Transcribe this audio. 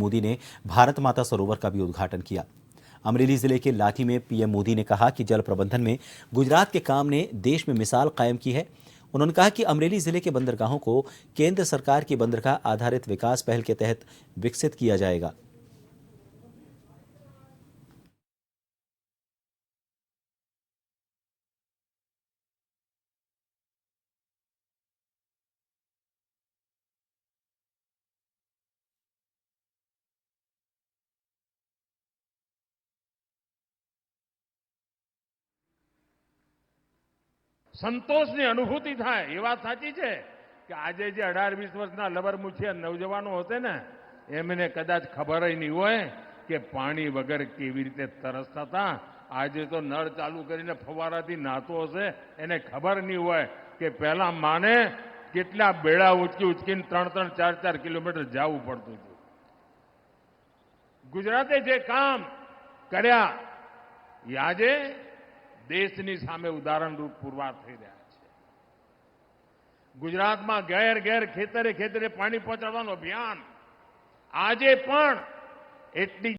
मोदी ने भारत माता सरोवर का भी उद्घाटन किया। अमरेली जिले के लाठी में पीएम मोदी ने कहा कि जल प्रबंधन में गुजरात के काम ने देश में मिसाल कायम की है। उन्होंने कहा कि अमरेली जिले के बंदरगाहों को केंद्र सरकार की बंदरगाह आधारित विकास पहल के तहत विकसित किया जाएगा। સંતોષની અનુભૂતિ થાય એ વાત સાચી છે કે આજે જે 18-20 વર્ષના લબરમુછિયા નવજવાનો હશે ને એમને કદાચ ખબર નહીં હોય કે પાણી વગર કેવી રીતે તરસતા હતા। આજે તો નળ ચાલુ કરીને ફવારાથી નાતો હશે એને ખબર નહીં હોય કે પહેલા માને કેટલા બેડા ઉચકીને 3-3, 4-4 કિલોમીટર જવું પડતું હતું। ગુજરાતે જે કામ કર્યા એ આજે દેશની સામે ઉદાહરણરૂપ પુરવાર થઈ રહ્યા છે। ગુજરાતમાં ઘેર ઘેર ખેતરે ખેતરે પાણી પહોંચાડવાનું અભિયાન આજે પણ એટલી